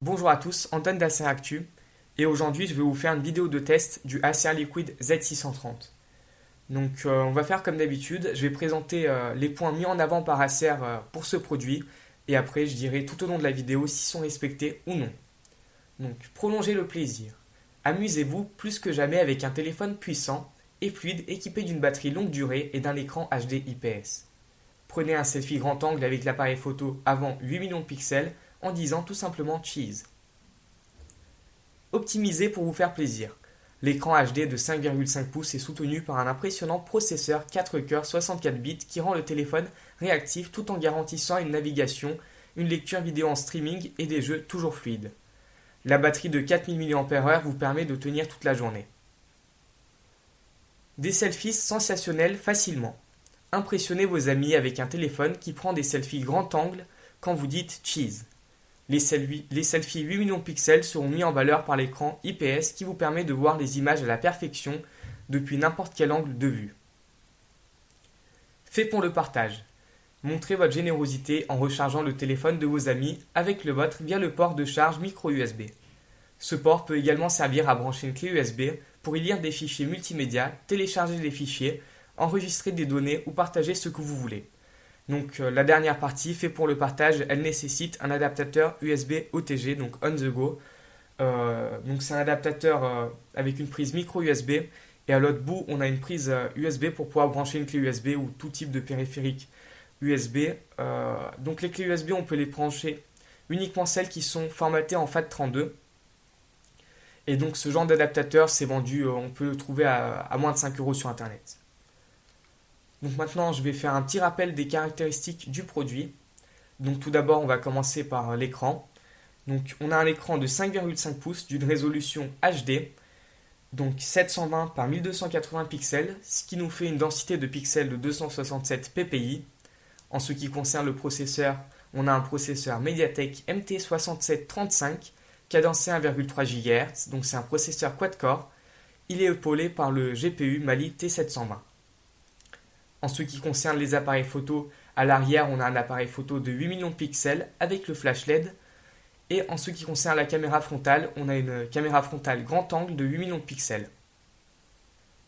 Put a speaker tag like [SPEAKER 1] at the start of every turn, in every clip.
[SPEAKER 1] Bonjour à tous, Antoine d'Acer Actu, et aujourd'hui je vais vous faire une vidéo de test du Acer Liquid Z630. Donc on va faire comme d'habitude, je vais présenter les points mis en avant par Acer pour ce produit, et après je dirai tout au long de la vidéo s'ils sont respectés ou non. Donc prolongez le plaisir. Amusez-vous plus que jamais avec un téléphone puissant et fluide équipé d'une batterie longue durée et d'un écran HD IPS. Prenez un selfie grand angle avec l'appareil photo avant 8 millions de pixels en disant tout simplement cheese. Optimisé pour vous faire plaisir. L'écran HD de 5,5 pouces est soutenu par un impressionnant processeur 4 cœurs 64 bits qui rend le téléphone réactif tout en garantissant une navigation, une lecture vidéo en streaming et des jeux toujours fluides. La batterie de 4000 mAh vous permet de tenir toute la journée. Des selfies sensationnels facilement. Impressionnez vos amis avec un téléphone qui prend des selfies grand angle quand vous dites cheese. Les selfies 8 millions de pixels seront mis en valeur par l'écran IPS qui vous permet de voir les images à la perfection depuis n'importe quel angle de vue. Fait pour le partage. Montrez votre générosité en rechargeant le téléphone de vos amis avec le vôtre via le port de charge micro USB. Ce port peut également servir à brancher une clé USB pour y lire des fichiers multimédia, télécharger des fichiers, enregistrer des données ou partager ce que vous voulez. Donc la dernière partie, fait pour le partage, elle nécessite un adaptateur USB OTG, donc on the go. Donc c'est un adaptateur avec une prise micro USB et à l'autre bout on a une prise USB pour pouvoir brancher une clé USB ou tout type de périphérique USB. Donc les clés USB on peut les brancher uniquement celles qui sont formatées en FAT32. Et donc ce genre d'adaptateur c'est vendu, on peut le trouver à moins de 5 € sur internet. Donc maintenant, je vais faire un petit rappel des caractéristiques du produit. Donc tout d'abord, on va commencer par l'écran. Donc on a un écran de 5,5 pouces d'une résolution HD, donc 720 par 1280 pixels, ce qui nous fait une densité de pixels de 267 ppi. En ce qui concerne le processeur, on a un processeur MediaTek MT6735 cadencé 1,3 GHz, donc c'est un processeur quad-core. Il est épaulé par le GPU Mali T720. En ce qui concerne les appareils photo, à l'arrière, on a un appareil photo de 8 millions de pixels avec le flash LED. Et en ce qui concerne la caméra frontale, on a une caméra frontale grand angle de 8 millions de pixels.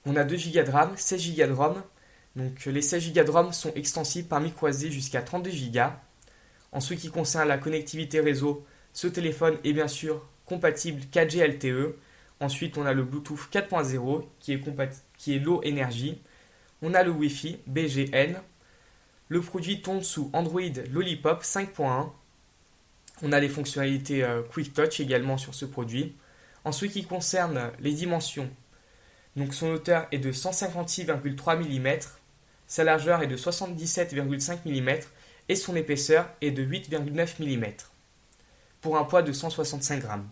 [SPEAKER 1] On a 2 Go de RAM, 16 Go de ROM. Donc les 16 Go de ROM sont extensibles par microSD jusqu'à 32 Go. En ce qui concerne la connectivité réseau, ce téléphone est bien sûr compatible 4G LTE. Ensuite, on a le Bluetooth 4.0 qui est low energy. On a le Wi-Fi BGN. Le produit tourne sous Android Lollipop 5.1. On a les fonctionnalités Quick Touch également sur ce produit. En ce qui concerne les dimensions, donc son hauteur est de 156,3 mm, sa largeur est de 77,5 mm et son épaisseur est de 8,9 mm pour un poids de 165 grammes.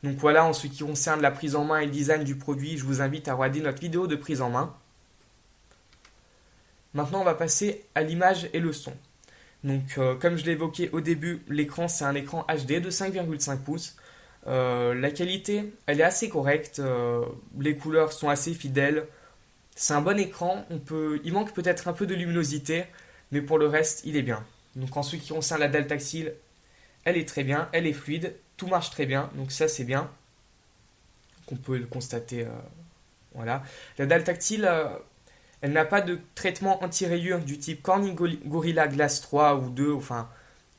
[SPEAKER 1] Donc voilà, en ce qui concerne la prise en main et le design du produit, je vous invite à regarder notre vidéo de prise en main. Maintenant, on va passer à l'image et le son. Donc, comme je l'ai évoqué au début, l'écran, c'est un écran HD de 5,5 pouces. La qualité, elle est assez correcte. Les couleurs sont assez fidèles. C'est un bon écran. Il manque peut-être un peu de luminosité, mais pour le reste, il est bien. Donc, en ce qui concerne la dalle tactile, elle est très bien, elle est fluide, tout marche très bien, donc ça c'est bien. On peut le constater. Voilà. La dalle tactile, elle n'a pas de traitement anti-rayures du type Corning Gorilla Glass 3 ou 2, enfin,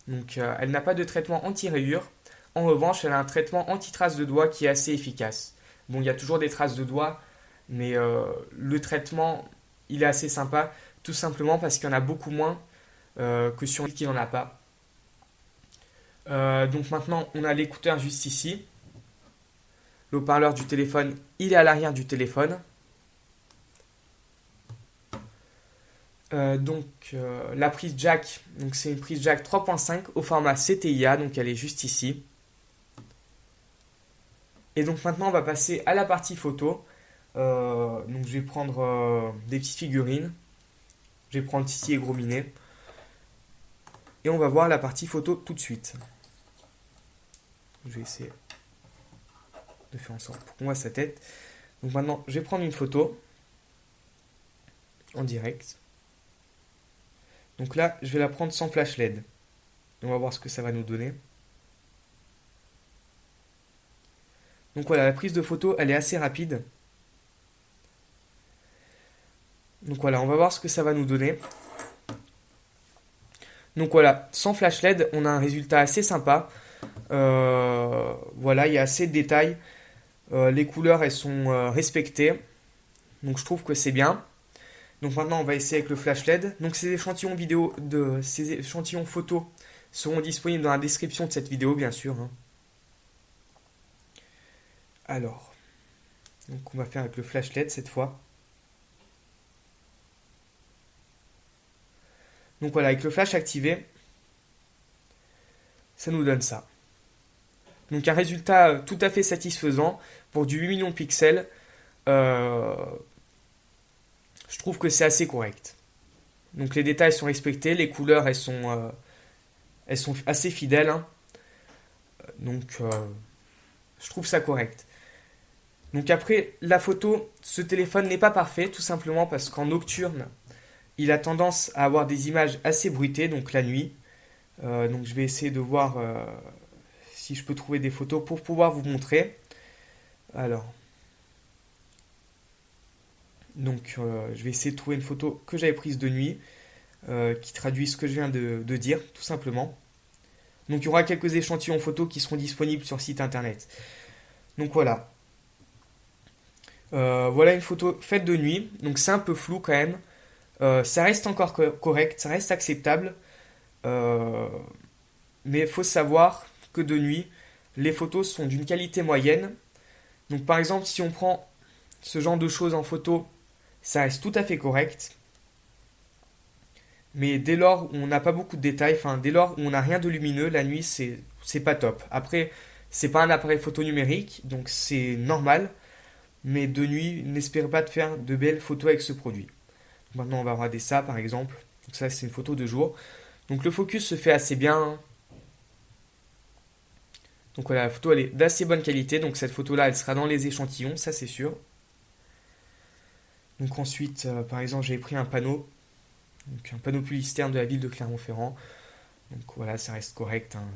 [SPEAKER 1] donc elle n'a pas de traitement anti-rayures. En revanche, elle a un traitement anti-traces de doigts qui est assez efficace. Bon, il y a toujours des traces de doigts, mais le traitement, il est assez sympa, tout simplement parce qu'il y en a beaucoup moins que sur qui n'en a pas. Donc maintenant, on a l'écouteur juste ici. Le haut-parleur du téléphone, il est à l'arrière du téléphone. La prise jack, donc c'est une prise jack 3.5 au format CTIA, donc elle est juste ici. Et donc maintenant, on va passer à la partie photo. Donc je vais prendre des petites figurines. Je vais prendre Titi et Gros Minet. Et on va voir la partie photo tout de suite. Je vais essayer de faire en sorte pour qu'on voit sa tête. Donc maintenant, je vais prendre une photo en direct. Donc là, je vais la prendre sans flash LED. On va voir ce que ça va nous donner. Donc voilà, la prise de photo, elle est assez rapide. Donc voilà, on va voir ce que ça va nous donner. Donc voilà, sans flash LED, on a un résultat assez sympa. Voilà, il y a assez de détails. Les couleurs, elles sont respectées. Donc je trouve que c'est bien. Donc maintenant, on va essayer avec le flash LED. Donc ces échantillons photos seront disponibles dans la description de cette vidéo, bien sûr, hein. Alors, donc on va faire avec le flash LED cette fois. Donc voilà, avec le flash activé, ça nous donne ça. Donc un résultat tout à fait satisfaisant pour du 8 millions de pixels. Euh, je trouve que c'est assez correct. Donc les détails sont respectés, les couleurs elles sont assez fidèles, hein. Donc je trouve ça correct. Donc après la photo, ce téléphone n'est pas parfait tout simplement parce qu'en nocturne, il a tendance à avoir des images assez bruitées, donc la nuit. Donc je vais essayer de voir si je peux trouver des photos pour pouvoir vous montrer. Alors, donc je vais essayer de trouver une photo que j'avais prise de nuit qui traduit ce que je viens de dire, tout simplement. Donc il y aura quelques échantillons photos qui seront disponibles sur le site internet. Donc voilà. Voilà une photo faite de nuit. Donc c'est un peu flou quand même. Ça reste encore correct, ça reste acceptable. Euh, mais il faut savoir que de nuit, les photos sont d'une qualité moyenne. Donc par exemple, si on prend ce genre de choses en photo, ça reste tout à fait correct. Mais dès lors où on n'a pas beaucoup de détails, enfin dès lors où on n'a rien de lumineux, la nuit c'est pas top. Après, c'est pas un appareil photo numérique, donc c'est normal. Mais de nuit, n'espérez pas de faire de belles photos avec ce produit. Maintenant, on va regarder ça par exemple. Donc ça, c'est une photo de jour. Donc le focus se fait assez bien. Donc voilà, la photo elle est d'assez bonne qualité. Donc cette photo-là, elle sera dans les échantillons, ça c'est sûr. Donc ensuite, par exemple, j'ai pris un panneau. Donc un panneau publicitaire de la ville de Clermont-Ferrand. Donc voilà, ça reste correct, hein.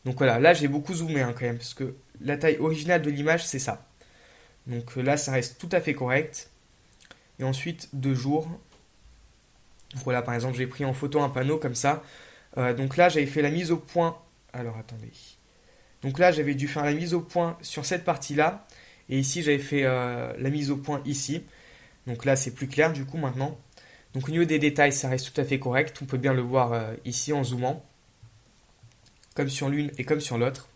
[SPEAKER 1] Donc voilà, là j'ai beaucoup zoomé, hein, quand même, parce que la taille originale de l'image c'est ça. Donc là ça reste tout à fait correct. Et ensuite, de jour, voilà, par exemple, j'ai pris en photo un panneau comme ça. Donc là j'avais fait la mise au point. Alors attendez. Donc là j'avais dû faire la mise au point sur cette partie-là. Et ici j'avais fait la mise au point ici. Donc là c'est plus clair du coup maintenant. Donc au niveau des détails, ça reste tout à fait correct. On peut bien le voir ici en zoomant, comme sur l'une et comme sur l'autre.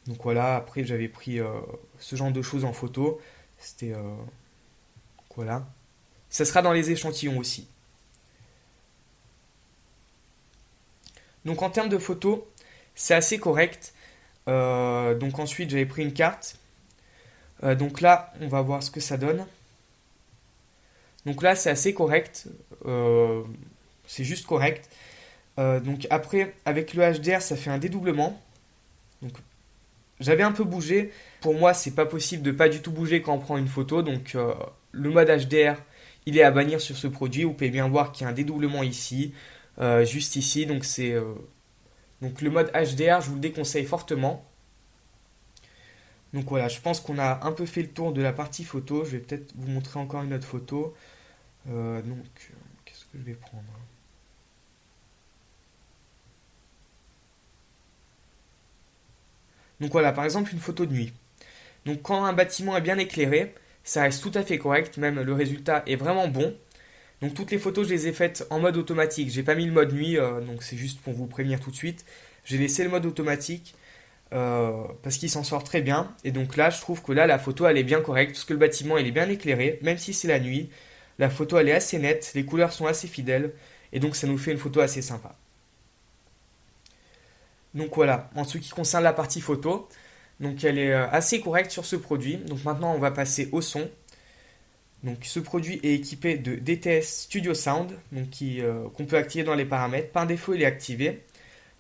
[SPEAKER 1] Donc voilà, après j'avais pris ce genre de choses en photo. C'était voilà. Ça sera dans les échantillons aussi. Donc en termes de photos, c'est assez correct. Donc ensuite j'avais pris une carte. Donc là, on va voir ce que ça donne. Donc là, c'est assez correct. C'est juste correct. Donc après, avec le HDR, ça fait un dédoublement. Donc j'avais un peu bougé. Pour moi, c'est pas possible de pas du tout bouger quand on prend une photo. Donc le mode HDR, il est à bannir sur ce produit. Vous pouvez bien voir qu'il y a un dédoublement ici, juste ici. Donc donc le mode HDR, je vous le déconseille fortement. Donc voilà, je pense qu'on a un peu fait le tour de la partie photo. Je vais peut-être vous montrer encore une autre photo. Qu'est-ce que je vais prendre? Donc voilà, par exemple une photo de nuit. Donc quand un bâtiment est bien éclairé, ça reste tout à fait correct, même le résultat est vraiment bon. Donc toutes les photos, je les ai faites en mode automatique. J'ai pas mis le mode nuit, donc c'est juste pour vous prévenir tout de suite. J'ai laissé le mode automatique parce qu'il s'en sort très bien. Et donc là, je trouve que là, la photo, elle est bien correcte parce que le bâtiment, il est bien éclairé, même si c'est la nuit. La photo, elle est assez nette, les couleurs sont assez fidèles, et donc ça nous fait une photo assez sympa. Donc voilà, en ce qui concerne la partie photo, donc elle est assez correcte sur ce produit. Donc maintenant, on va passer au son. Donc ce produit est équipé de DTS Studio Sound, donc qu'on peut activer dans les paramètres. Par défaut, il est activé.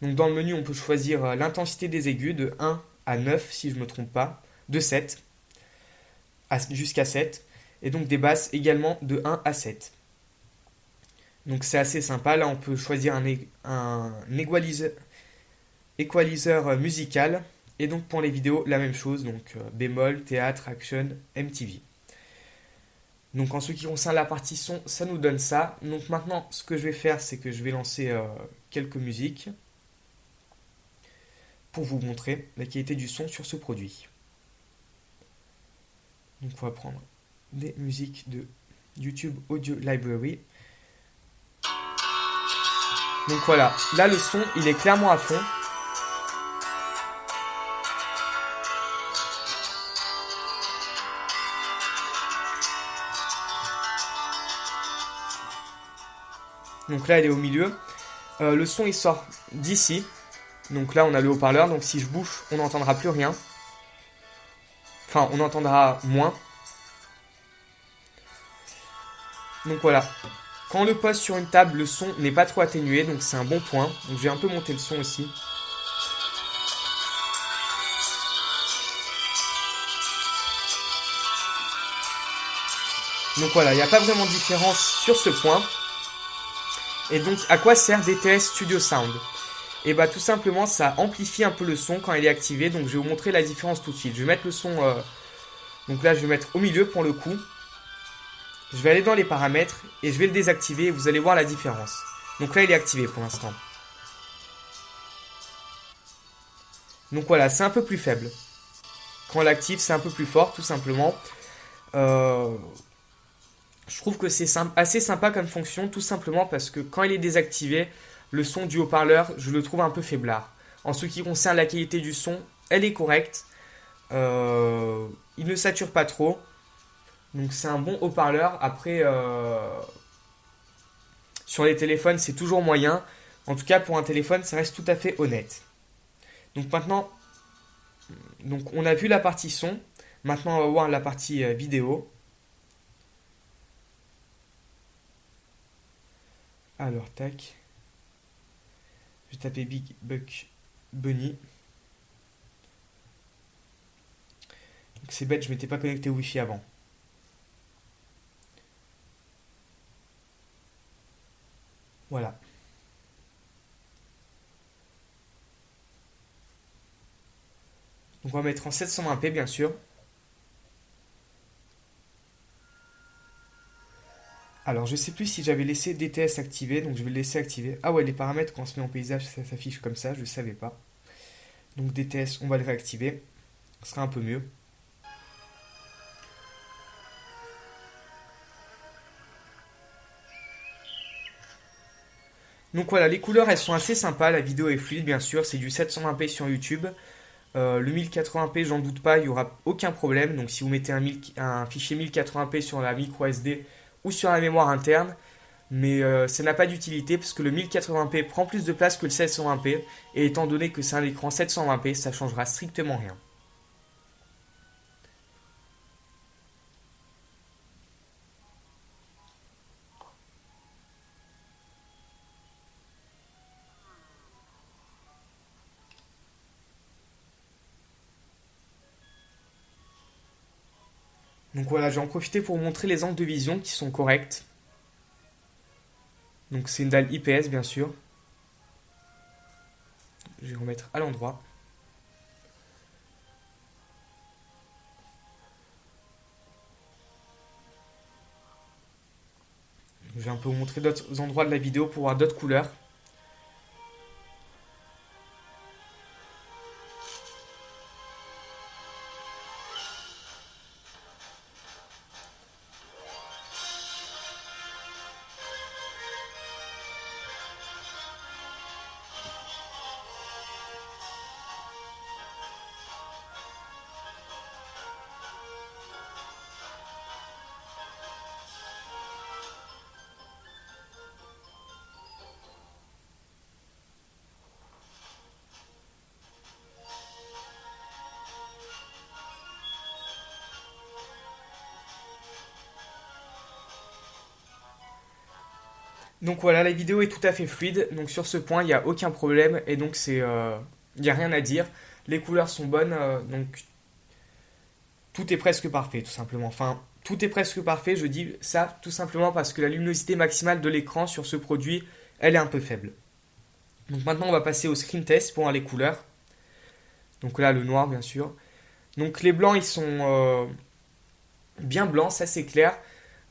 [SPEAKER 1] Donc dans le menu, on peut choisir l'intensité des aigus de 1 à 9, si je ne me trompe pas, de 7 jusqu'à 7, et donc des basses également de 1 à 7. Donc c'est assez sympa. Là, on peut choisir un equalizer musical Et donc pour les vidéos, la même chose, donc bémol, théâtre, action, MTV. Donc en ce qui concerne la partie son, ça nous donne ça. Donc maintenant, ce que je vais faire, c'est que je vais lancer quelques musiques pour vous montrer la qualité du son sur ce produit. Donc on va prendre des musiques de YouTube Audio Library. Donc voilà, là le son, il est clairement à fond. Donc là, il est au milieu. Le son, il sort d'ici. Donc là, on a le haut-parleur. Donc si je bouge, on n'entendra plus rien. Enfin, on entendra moins. Donc voilà. Quand on le pose sur une table, le son n'est pas trop atténué. Donc c'est un bon point. Donc je vais un peu monter le son aussi. Donc voilà, il n'y a pas vraiment de différence sur ce point. Et donc, à quoi sert DTS Studio Sound? Et bah tout simplement, ça amplifie un peu le son quand il est activé. Donc je vais vous montrer la différence tout de suite. Je vais mettre le son, donc là je vais mettre au milieu pour le coup. Je vais aller dans les paramètres et je vais le désactiver et vous allez voir la différence. Donc là il est activé pour l'instant. Donc voilà, c'est un peu plus faible. Quand on l'active, c'est un peu plus fort tout simplement. Je trouve que c'est assez sympa comme fonction, tout simplement parce que quand il est désactivé, le son du haut-parleur, je le trouve un peu faiblard. En ce qui concerne la qualité du son, elle est correcte. Il ne sature pas trop. Donc c'est un bon haut-parleur. Après, sur les téléphones, c'est toujours moyen. En tout cas, pour un téléphone, ça reste tout à fait honnête. Donc maintenant, on a vu la partie son. Maintenant, on va voir la partie vidéo. Alors, tac. Je vais taper Big Buck Bunny. Donc c'est bête, je m'étais pas connecté au Wi-Fi avant. Voilà. Donc on va mettre en 720p bien sûr. Alors je sais plus si j'avais laissé DTS activé, donc je vais le laisser activer. Ah ouais, les paramètres quand on se met en paysage ça s'affiche comme ça, je ne savais pas. Donc DTS, on va le réactiver, ce sera un peu mieux. Donc voilà, les couleurs elles sont assez sympas, la vidéo est fluide bien sûr, c'est du 720p sur YouTube. Le 1080p, j'en doute pas, il n'y aura aucun problème. Donc si vous mettez un fichier 1080p sur la micro SD ou sur la mémoire interne, mais ça n'a pas d'utilité parce que le 1080p prend plus de place que le 720p et étant donné que c'est un écran 720p, ça changera strictement rien. Donc voilà, je vais en profiter pour vous montrer les angles de vision qui sont corrects. Donc c'est une dalle IPS bien sûr. Je vais remettre à l'endroit. Je vais un peu vous montrer d'autres endroits de la vidéo pour voir d'autres couleurs. Donc voilà, la vidéo est tout à fait fluide. Donc sur ce point, il n'y a aucun problème. Et donc il n'y a rien à dire. Les couleurs sont bonnes. Donc tout est presque parfait, tout simplement. Enfin, tout est presque parfait. Je dis ça tout simplement parce que la luminosité maximale de l'écran sur ce produit, elle est un peu faible. Donc maintenant, on va passer au screen test pour voir les couleurs. Donc là, le noir, bien sûr. Donc les blancs, ils sont bien blancs, ça c'est clair.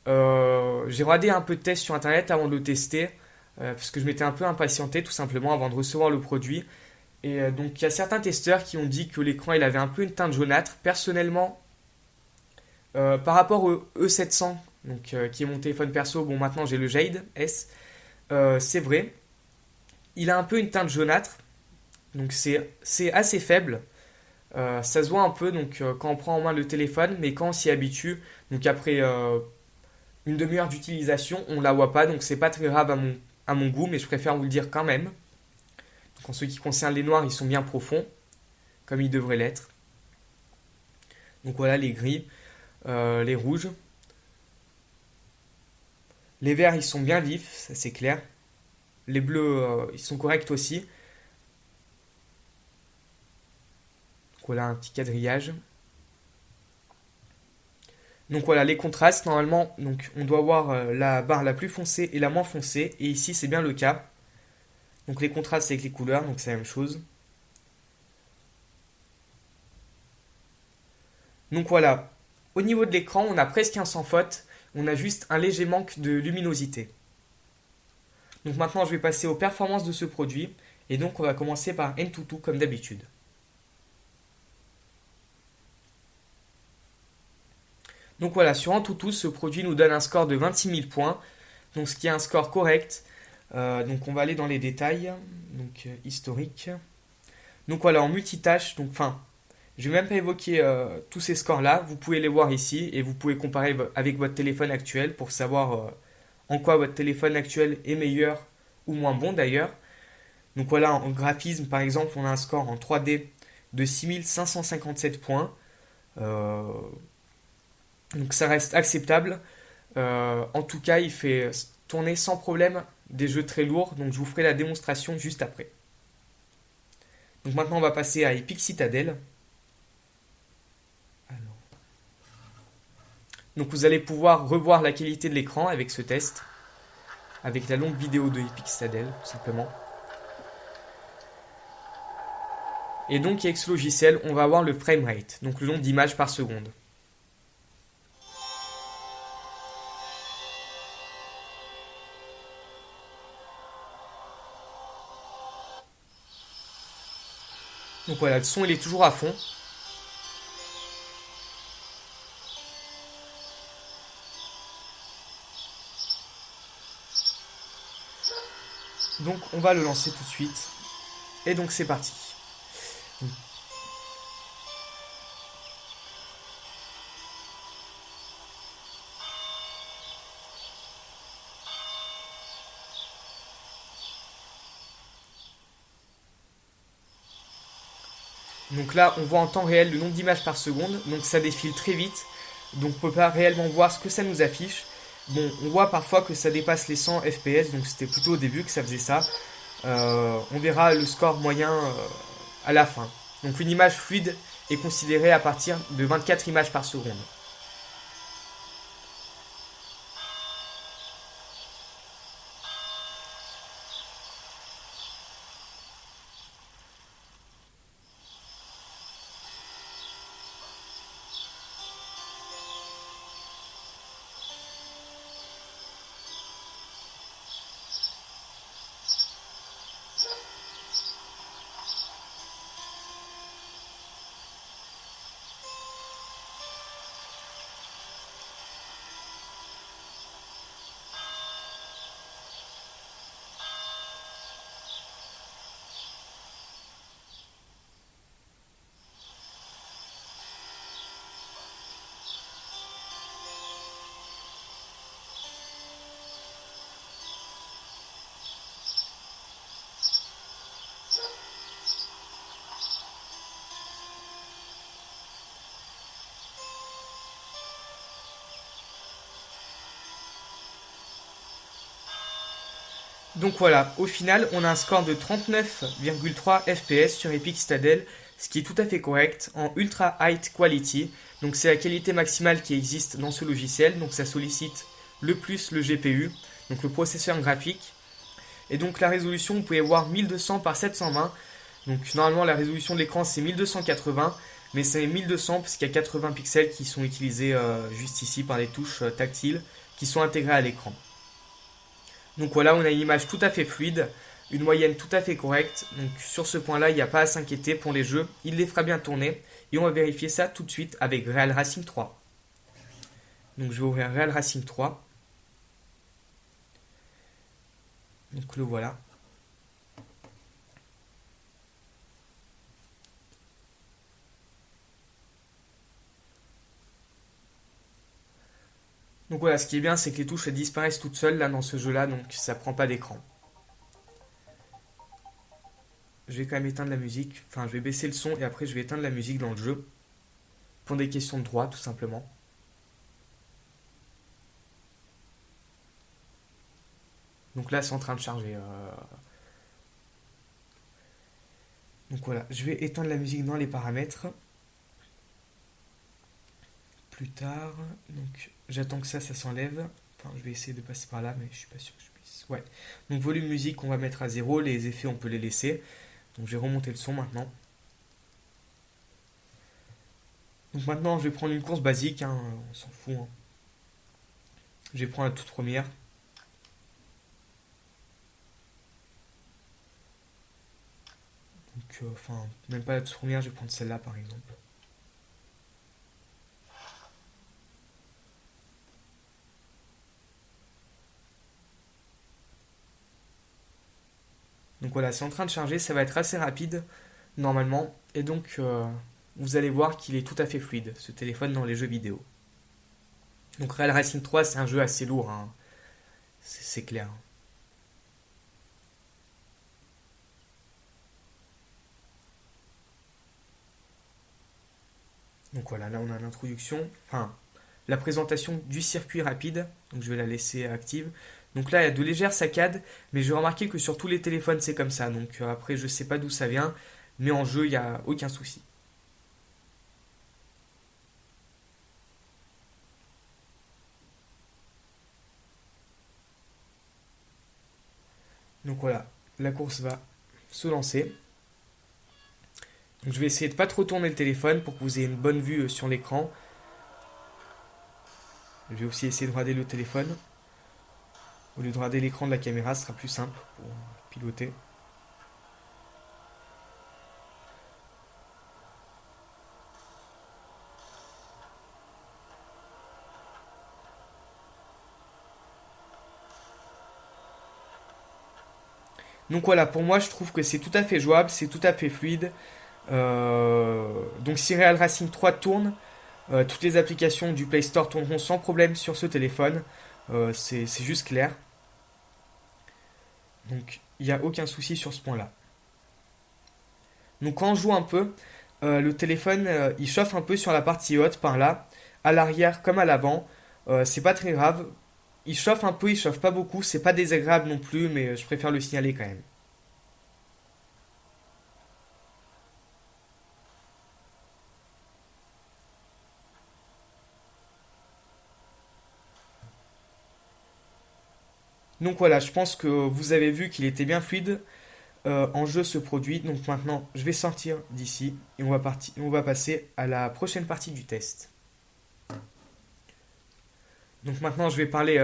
[SPEAKER 1] J'ai regardé un peu de tests sur internet avant de le tester, parce que je m'étais un peu impatienté tout simplement avant de recevoir le produit. Et donc il y a certains testeurs qui ont dit que l'écran il avait un peu une teinte jaunâtre. Personnellement, par rapport au E700, donc, qui est mon téléphone perso, bon maintenant j'ai le Jade S, c'est vrai, il a un peu une teinte jaunâtre, donc c'est assez faible. Ça se voit un peu donc quand on prend en main le téléphone, mais quand on s'y habitue, donc après une demi-heure d'utilisation, on la voit pas, donc c'est pas très grave à mon goût, mais je préfère vous le dire quand même. Donc en ce qui concerne les noirs, ils sont bien profonds, comme ils devraient l'être. Donc voilà les gris, les rouges. Les verts, ils sont bien vifs, ça c'est clair. Les bleus, ils sont corrects aussi. Donc voilà un petit quadrillage. Donc voilà les contrastes, normalement donc on doit voir la barre la plus foncée et la moins foncée, et ici c'est bien le cas. Donc les contrastes avec les couleurs, donc c'est la même chose. Donc voilà, au niveau de l'écran, on a presque un sans faute, on a juste un léger manque de luminosité. Donc maintenant je vais passer aux performances de ce produit, et donc on va commencer par Antutu comme d'habitude. Donc voilà, sur Antutu, ce produit nous donne un score de 26 000 points, donc ce qui est un score correct. Donc on va aller dans les détails, donc historique. Donc voilà, en multitâche, donc enfin, je vais même pas évoquer tous ces scores-là, vous pouvez les voir ici et vous pouvez comparer avec votre téléphone actuel pour savoir en quoi votre téléphone actuel est meilleur ou moins bon d'ailleurs. Donc voilà, en graphisme par exemple, on a un score en 3D de 6557 points. Donc ça reste acceptable. En tout cas, il fait tourner sans problème des jeux très lourds, donc je vous ferai la démonstration juste après. Donc maintenant on va passer à Epic Citadel. Alors. Donc vous allez pouvoir revoir la qualité de l'écran avec ce test, avec la longue vidéo de Epic Citadel tout simplement. Et donc avec ce logiciel on va avoir le framerate, donc le nombre d'images par seconde. Donc voilà, le son il est toujours à fond. Donc on va le lancer tout de suite. Et donc c'est parti. Donc là on voit en temps réel le nombre d'images par seconde. Donc ça défile très vite. Donc on peut pas réellement voir ce que ça nous affiche. Bon, on voit parfois que ça dépasse les 100 FPS, donc c'était plutôt au début que ça faisait ça. On verra le score moyen à la fin. Donc une image fluide est considérée à partir de 24 images par seconde. Donc voilà, au final, on a un score de 39,3 FPS sur Epic Citadel, ce qui est tout à fait correct, en Ultra High Quality. Donc c'est la qualité maximale qui existe dans ce logiciel, donc ça sollicite le plus le GPU, donc le processeur graphique. Et donc la résolution, vous pouvez voir 1200 par 720, Donc normalement la résolution de l'écran c'est 1280, mais c'est 1200 parce qu'il y a 80 pixels qui sont utilisés juste ici par les touches tactiles qui sont intégrées à l'écran. Donc voilà, on a une image tout à fait fluide, une moyenne tout à fait correcte. Donc sur ce point-là, il n'y a pas à s'inquiéter pour les jeux, il les fera bien tourner. Et on va vérifier ça tout de suite avec Real Racing 3. Donc je vais ouvrir Real Racing 3. Donc le voilà. Donc voilà, ce qui est bien, c'est que les touches elles disparaissent toutes seules là dans ce jeu-là, donc ça prend pas d'écran. Je vais quand même éteindre la musique, enfin je vais baisser le son et après je vais éteindre la musique dans le jeu. Pour des questions de droit, tout simplement. Donc là, c'est en train de charger. Donc voilà, je vais éteindre la musique dans les paramètres. Plus tard, donc j'attends que ça s'enlève. Enfin, je vais essayer de passer par là, mais je suis pas sûr que je puisse. Ouais. Donc volume musique, on va mettre à 0. Les effets, on peut les laisser. Donc je vais remonter le son maintenant. Donc maintenant, je vais prendre une course basique, hein, on s'en fout. Hein. Je vais prendre la toute première. Donc, enfin, même pas la toute première, je vais prendre celle-là par exemple. Donc voilà, c'est en train de charger, ça va être assez rapide normalement. Et donc, vous allez voir qu'il est tout à fait fluide, ce téléphone dans les jeux vidéo. Donc Real Racing 3, c'est un jeu assez lourd, hein. C'est clair. Donc voilà, là on a l'introduction, enfin la présentation du circuit rapide, donc je vais la laisser active. Donc là il y a de légères saccades, mais j'ai remarqué que sur tous les téléphones c'est comme ça, donc après je sais pas d'où ça vient, mais en jeu il n'y a aucun souci. Donc voilà, la course va se lancer. Donc je vais essayer de pas trop tourner le téléphone pour que vous ayez une bonne vue sur l'écran. Je vais aussi essayer de regarder le téléphone. Au lieu de regarder l'écran de la caméra, ce sera plus simple pour piloter. Donc voilà, pour moi je trouve que c'est tout à fait jouable, c'est tout à fait fluide. Donc si Real Racing 3 tourne, toutes les applications du Play Store tourneront sans problème sur ce téléphone. C'est juste clair. Donc il n'y a aucun souci sur ce point-là. Donc quand on joue un peu, le téléphone il chauffe un peu sur la partie haute par là, à l'arrière comme à l'avant. C'est pas très grave. Il chauffe un peu, il chauffe pas beaucoup, c'est pas désagréable non plus, mais je préfère le signaler quand même. Donc voilà, je pense que vous avez vu qu'il était bien fluide en jeu ce produit. Donc maintenant, je vais sortir d'ici et on va passer à la prochaine partie du test. Donc maintenant, je vais parler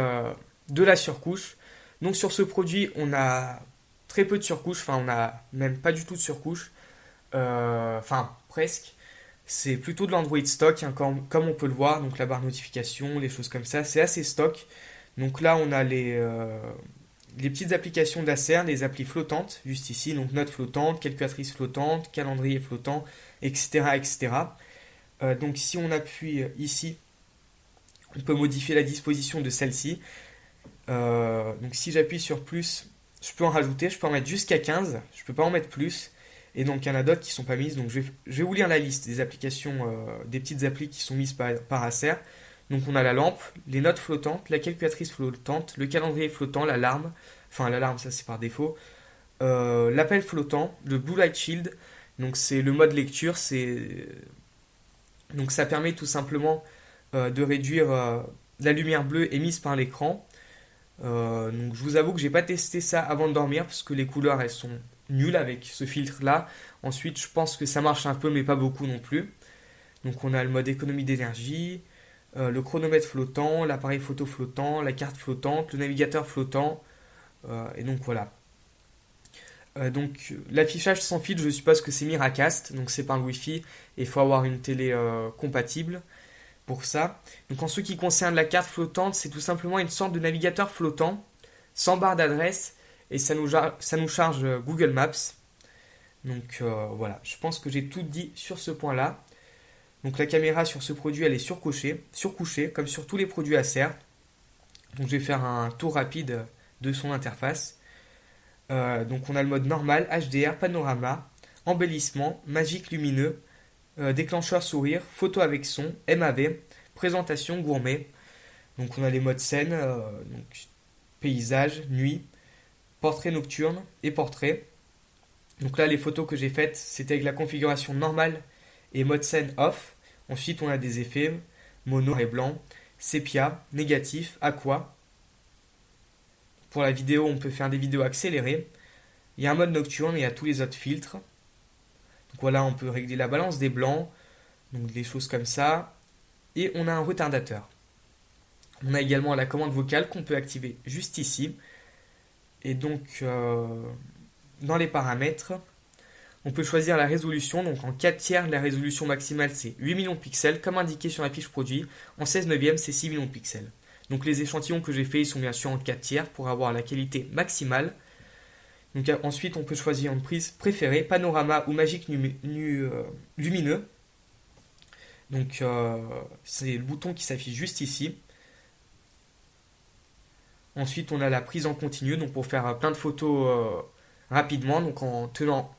[SPEAKER 1] de la surcouche. Donc sur ce produit, on a très peu de surcouche, enfin on a même pas du tout de surcouche, enfin presque. C'est plutôt de l'Android stock, hein, comme on peut le voir, donc la barre notification, les choses comme ça, c'est assez stock. Donc là, on a les petites applications d'Acer, les applis flottantes, juste ici, donc notes flottantes, calculatrice flottante, calendrier flottant, etc. etc. Donc si on appuie ici, on peut modifier la disposition de celle-ci. Donc si j'appuie sur plus, je peux en rajouter, je peux en mettre jusqu'à 15, je peux pas en mettre plus. Et donc il y en a d'autres qui sont pas mises. Donc je vais vous lire la liste des applications, des petites applis qui sont mises par Acer. Donc on a la lampe, les notes flottantes, la calculatrice flottante, le calendrier flottant, l'alarme, enfin l'alarme ça c'est par défaut, l'appel flottant, le Blue Light Shield, donc c'est le mode lecture, donc ça permet tout simplement de réduire la lumière bleue émise par l'écran. Donc je vous avoue que j'ai pas testé ça avant de dormir parce que les couleurs elles sont nul avec ce filtre-là. Ensuite, je pense que ça marche un peu, mais pas beaucoup non plus. Donc on a le mode économie d'énergie, le chronomètre flottant, l'appareil photo flottant, la carte flottante, le navigateur flottant. Et donc voilà. Donc l'affichage sans fil, je suppose que c'est Miracast, donc c'est par le Wi-Fi et il faut avoir une télé compatible pour ça. Donc en ce qui concerne la carte flottante, c'est tout simplement une sorte de navigateur flottant, sans barre d'adresse, et ça nous charge Google Maps. Donc voilà, je pense que j'ai tout dit sur ce point-là. Donc la caméra sur ce produit, elle est surcouchée, comme sur tous les produits Acer. Donc je vais faire un tour rapide de son interface. Donc on a le mode normal, HDR, panorama, embellissement, magique lumineux, déclencheur sourire, photo avec son, MAV, présentation gourmet. Donc on a les modes scène, donc paysage, nuit, portrait nocturne et portrait. Donc là les photos que j'ai faites c'était avec la configuration normale et mode scène off. Ensuite on a des effets, mono et blanc, sépia, négatif, aqua. Pour la vidéo on peut faire des vidéos accélérées. Il y a un mode nocturne et il y a tous les autres filtres. Donc voilà, on peut régler la balance des blancs, donc des choses comme ça. Et on a un retardateur. On a également la commande vocale qu'on peut activer juste ici. Et donc, dans les paramètres, on peut choisir la résolution. Donc en 4 tiers, la résolution maximale c'est 8 millions de pixels, comme indiqué sur la fiche produit. En 16 neuvième, c'est 6 millions de pixels. Donc les échantillons que j'ai faits, ils sont bien sûr en 4 tiers pour avoir la qualité maximale. Donc ensuite, on peut choisir une prise préférée, panorama ou magique lumineux. Donc c'est le bouton qui s'affiche juste ici. Ensuite, on a la prise en continu, donc pour faire plein de photos rapidement, donc en tenant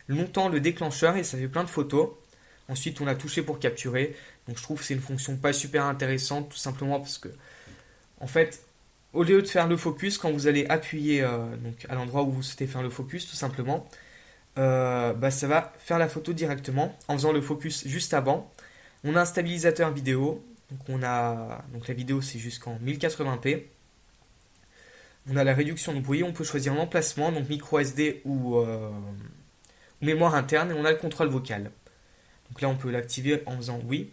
[SPEAKER 1] longtemps le déclencheur et ça fait plein de photos. Ensuite, on a touché pour capturer. Donc je trouve que c'est une fonction pas super intéressante, tout simplement parce que, en fait, au lieu de faire le focus, quand vous allez appuyer donc à l'endroit où vous souhaitez faire le focus, tout simplement, ça va faire la photo directement en faisant le focus juste avant. On a un stabilisateur vidéo, donc la vidéo c'est jusqu'en 1080p. On a la réduction de bruit, on peut choisir l'emplacement, donc micro SD ou mémoire interne, et on a le contrôle vocal. Donc là on peut l'activer en faisant oui.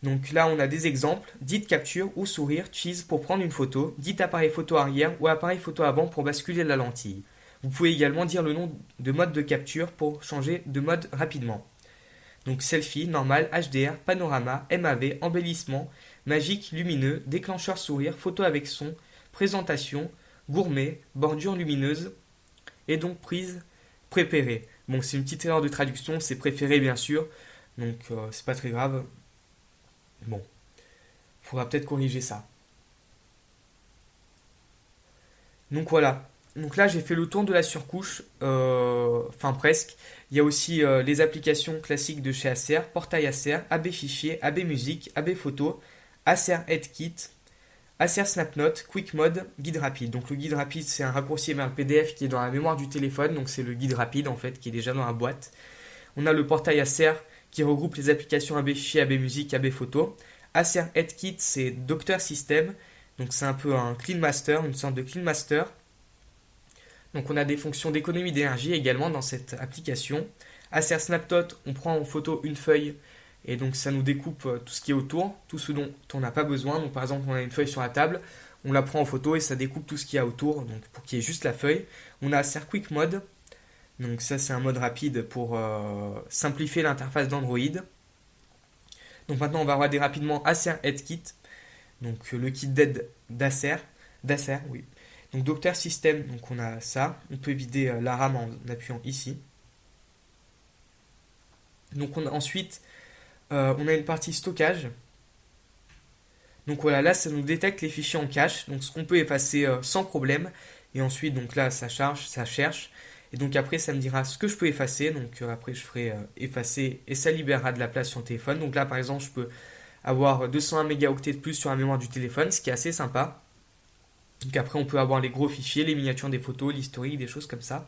[SPEAKER 1] Donc là on a des exemples, dites capture ou sourire, cheese pour prendre une photo, dites appareil photo arrière ou appareil photo avant pour basculer la lentille. Vous pouvez également dire le nom de mode de capture pour changer de mode rapidement. Donc selfie, normal, HDR, panorama, MAV, embellissement, magique, lumineux, déclencheur sourire, photo avec son, présentation, gourmet, bordure lumineuse, et donc prise préférée. Bon, c'est une petite erreur de traduction, c'est préféré bien sûr, donc c'est pas très grave. Bon, faudra peut-être corriger ça. Donc voilà. Donc là, j'ai fait le tour de la surcouche, enfin presque. Il y a aussi les applications classiques de chez Acer, Portail Acer, AB Fichier, AB Musique, AB Photo, Acer EdKit, Acer SnapNote, Quick Mode, Guide Rapide. Donc le guide rapide, c'est un raccourci vers le PDF qui est dans la mémoire du téléphone, donc c'est le guide rapide en fait qui est déjà dans la boîte. On a le portail Acer qui regroupe les applications AB Fichier, AB Musique, AB Photo. Acer EdKit, c'est Docteur System, donc c'est un peu un Clean Master, une sorte de Clean Master. Donc on a des fonctions d'économie d'énergie également dans cette application. Acer SnapNote, on prend en photo une feuille et donc ça nous découpe tout ce qui est autour, tout ce dont on n'a pas besoin. Donc par exemple on a une feuille sur la table, on la prend en photo et ça découpe tout ce qu'il y a autour, donc pour qu'il y ait juste la feuille. On a Acer Quick Mode, donc ça c'est un mode rapide pour simplifier l'interface d'Android. Donc maintenant on va regarder rapidement Acer EdKit, donc le kit d'aide d'Acer, oui. Donc Docteur System, donc on a ça. On peut vider la RAM en appuyant ici. Donc ensuite, on a une partie stockage. Donc voilà, là ça nous détecte les fichiers en cache, donc ce qu'on peut effacer sans problème. Et ensuite, donc là ça charge, ça cherche. Et donc après ça me dira ce que je peux effacer. Donc après je ferai effacer et ça libérera de la place sur le téléphone. Donc là par exemple je peux avoir 201 mégaoctets de plus sur la mémoire du téléphone, ce qui est assez sympa. Donc après on peut avoir les gros fichiers, les miniatures des photos, l'historique, des choses comme ça.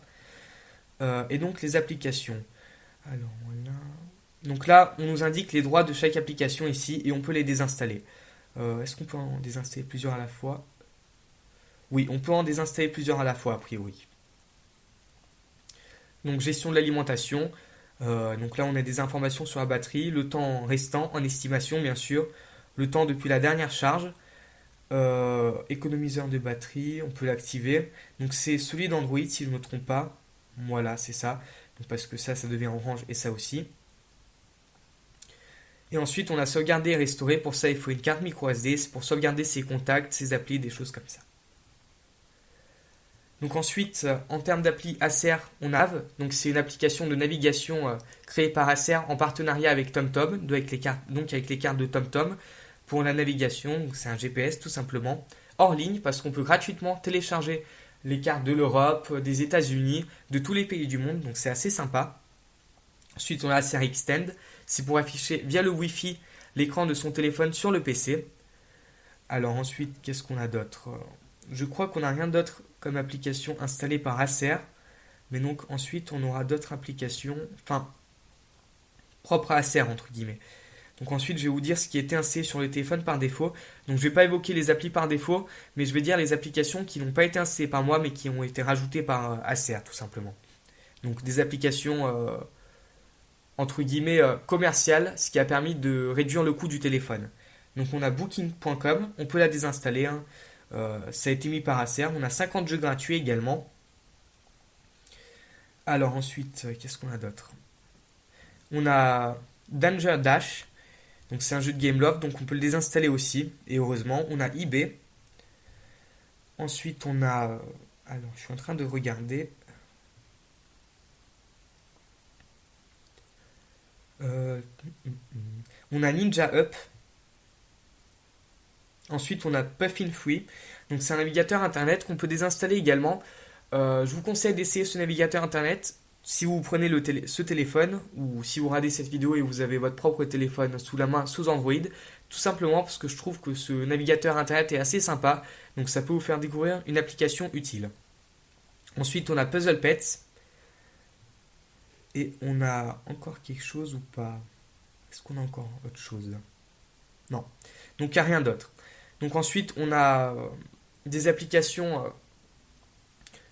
[SPEAKER 1] Et donc les applications. Alors voilà. Donc là on nous indique les droits de chaque application ici et on peut les désinstaller. Est-ce qu'on peut en désinstaller plusieurs à la fois? Oui, on peut en désinstaller plusieurs à la fois a priori. Donc gestion de l'alimentation. Donc là, on a des informations sur la batterie, le temps restant en estimation, bien sûr, le temps depuis la dernière charge, économiseur de batterie, on peut l'activer. Donc c'est celui d'Android, si je ne me trompe pas. Voilà, c'est ça. Donc, parce que ça devient orange et ça aussi. Et ensuite, on a sauvegardé et restauré. Pour ça, il faut une carte micro SD. C'est pour sauvegarder ses contacts, ses applis, des choses comme ça. Donc ensuite, en termes d'appli Acer, on a Nav. Donc c'est une application de navigation créée par Acer en partenariat avec TomTom, donc avec les cartes de TomTom pour la navigation. Donc c'est un GPS tout simplement hors ligne parce qu'on peut gratuitement télécharger les cartes de l'Europe, des États-Unis, de tous les pays du monde. Donc c'est assez sympa. Ensuite, on a Acer Extend. C'est pour afficher via le Wi-Fi l'écran de son téléphone sur le PC. Alors ensuite, qu'est-ce qu'on a d'autre? Je crois qu'on n'a rien d'autre comme application installée par Acer. Mais donc ensuite, on aura d'autres applications, enfin, propres à Acer, entre guillemets. Donc ensuite, je vais vous dire ce qui est installé sur le téléphone par défaut. Donc je ne vais pas évoquer les applis par défaut, mais je vais dire les applications qui n'ont pas été installées par moi, mais qui ont été rajoutées par Acer, tout simplement. Donc des applications, entre guillemets, commerciales, ce qui a permis de réduire le coût du téléphone. Donc on a Booking.com, on peut la désinstaller, hein. Ça a été mis par Acer. On a 50 jeux gratuits également. Alors ensuite, qu'est-ce qu'on a d'autre? On a Danger Dash. Donc c'est un jeu de Gameloft, donc on peut le désinstaller aussi. Et heureusement, on a eBay. Ensuite, on a... Alors, je suis en train de regarder. Euh, On a Ninja Up. Ensuite, on a Puffin Free. Donc c'est un navigateur internet qu'on peut désinstaller également. Je vous conseille d'essayer ce navigateur internet si vous prenez ce téléphone ou si vous regardez cette vidéo et vous avez votre propre téléphone sous la main sous Android. Tout simplement parce que je trouve que ce navigateur internet est assez sympa. Donc ça peut vous faire découvrir une application utile. Ensuite, on a Puzzle Pets. Et on a encore quelque chose ou pas? Est-ce qu'on a encore autre chose? Non. Donc il n'y a rien d'autre. Donc ensuite, on a des applications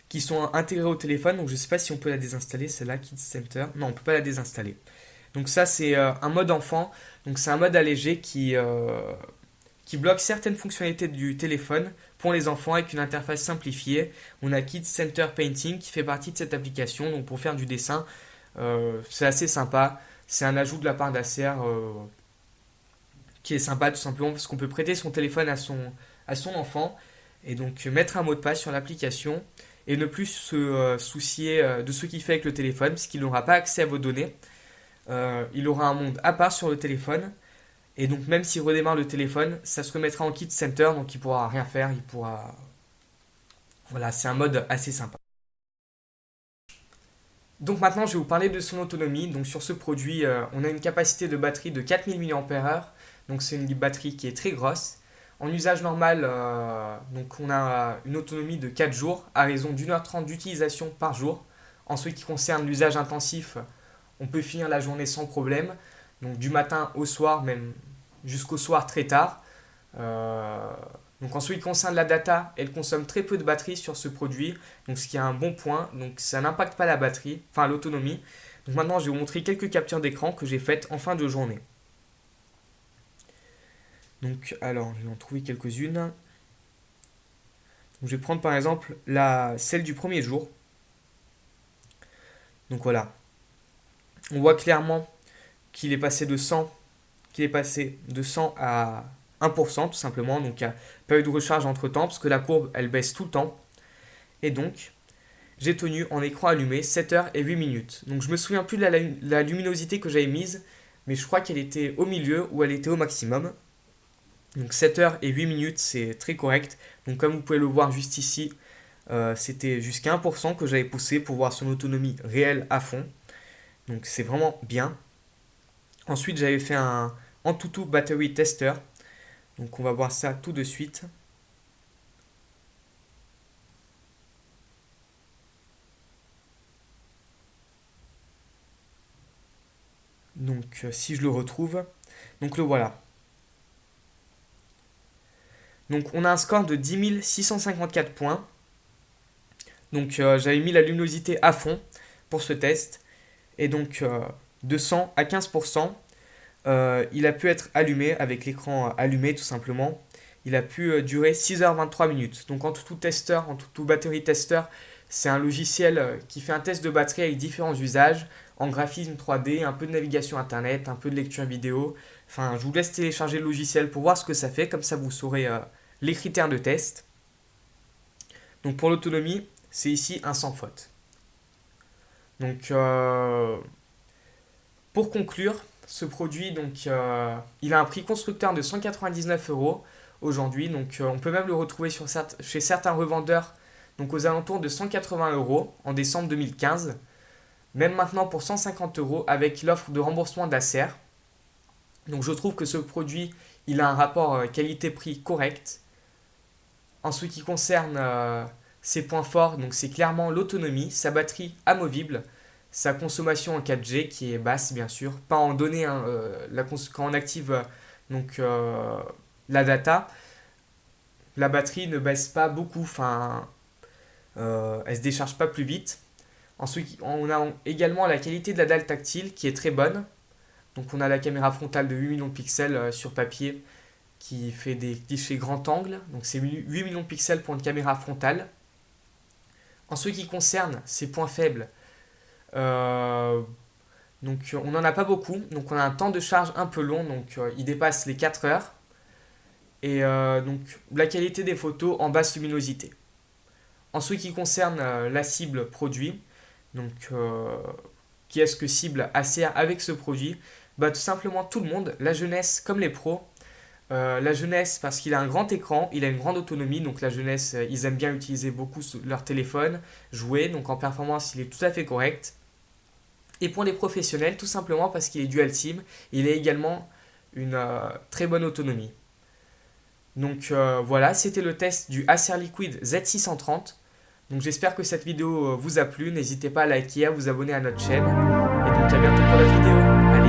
[SPEAKER 1] qui sont intégrées au téléphone. Donc je ne sais pas si on peut la désinstaller, celle-là, Kids Center. Non, on ne peut pas la désinstaller. Donc ça, c'est un mode enfant. Donc c'est un mode allégé qui bloque certaines fonctionnalités du téléphone pour les enfants avec une interface simplifiée. On a Kids Center Painting qui fait partie de cette application. Donc pour faire du dessin, c'est assez sympa. C'est un ajout de la part d'Acer qui est sympa tout simplement parce qu'on peut prêter son téléphone à son enfant et donc mettre un mot de passe sur l'application et ne plus se soucier de ce qu'il fait avec le téléphone puisqu'il n'aura pas accès à vos données. Il aura un monde à part sur le téléphone et donc même s'il redémarre le téléphone, ça se remettra en Kids Center donc il pourra rien faire, il pourra... Voilà, c'est un mode assez sympa. Donc maintenant, je vais vous parler de son autonomie. Donc sur ce produit, on a une capacité de batterie de 4000 mAh. Donc c'est une batterie qui est très grosse. En usage normal, donc on a une autonomie de 4 jours à raison d'1h30 d'utilisation par jour. En ce qui concerne l'usage intensif, on peut finir la journée sans problème. Donc du matin au soir, même jusqu'au soir très tard. Donc en ce qui concerne la data, elle consomme très peu de batterie sur ce produit, donc ce qui est un bon point. Donc ça n'impacte pas la batterie, enfin l'autonomie. Donc maintenant je vais vous montrer quelques captures d'écran que j'ai faites en fin de journée. Donc alors je vais en trouver quelques-unes. Donc, je vais prendre par exemple celle du premier jour. Donc voilà, on voit clairement qu'il est passé de 100, à 1% tout simplement, donc il n'y a pas eu de recharge entre temps parce que la courbe elle baisse tout le temps. Et donc j'ai tenu en écran allumé 7 heures et 8 minutes. Donc je me souviens plus de la luminosité que j'avais mise, mais je crois qu'elle était au milieu ou elle était au maximum. Donc 7 heures et 8 minutes c'est très correct. Donc comme vous pouvez le voir juste ici, c'était jusqu'à 1% que j'avais poussé pour voir son autonomie réelle à fond. Donc c'est vraiment bien. Ensuite j'avais fait un Antutu Battery Tester. Donc on va voir ça tout de suite. Donc si je le retrouve, donc le voilà. Donc on a un score de 10 654 points. Donc j'avais mis la luminosité à fond pour ce test. Et donc de 100 à 15%, il a pu être allumé avec l'écran allumé tout simplement. Il a pu durer 6h23 minutes. Donc en tout testeur, en tout battery testeur, c'est un logiciel qui fait un test de batterie avec différents usages, en graphisme 3D, un peu de navigation internet, un peu de lecture vidéo. Enfin, je vous laisse télécharger le logiciel pour voir ce que ça fait, comme ça vous saurez les critères de test. Donc pour l'autonomie, c'est ici un sans faute. Donc pour conclure, ce produit, donc, il a un prix constructeur de 199 € aujourd'hui. Donc on peut même le retrouver chez certains revendeurs donc aux alentours de 180 € en décembre 2015. Même maintenant pour 150 € avec l'offre de remboursement d'Acer. Donc je trouve que ce produit, il a un rapport qualité-prix correct. En ce qui concerne ses points forts, donc c'est clairement l'autonomie, sa batterie amovible, sa consommation en 4G qui est basse bien sûr, pas en données hein, quand on active la data, la batterie ne baisse pas beaucoup, enfin elle se décharge pas plus vite. Ensuite, on a également la qualité de la dalle tactile qui est très bonne. Donc on a la caméra frontale de 8 millions de pixels sur papier qui fait des clichés grand angle. Donc c'est 8 millions de pixels pour une caméra frontale. En ce qui concerne ses points faibles, donc on n'en a pas beaucoup. Donc on a un temps de charge un peu long, donc il dépasse les 4 heures. Et donc la qualité des photos en basse luminosité. En ce qui concerne la cible produit, donc qui est-ce que cible Acer avec ce produit? Bah, tout simplement tout le monde, la jeunesse comme les pros. La jeunesse parce qu'il a un grand écran, il a une grande autonomie, donc la jeunesse ils aiment bien utiliser beaucoup leur téléphone, jouer, donc en performance il est tout à fait correct. Et pour les professionnels, tout simplement parce qu'il est dual SIM, il a également une très bonne autonomie. Donc voilà, c'était le test du Acer Liquid Z630. Donc j'espère que cette vidéo vous a plu, n'hésitez pas à liker, à vous abonner à notre chaîne. Et donc à bientôt pour la vidéo. Allez.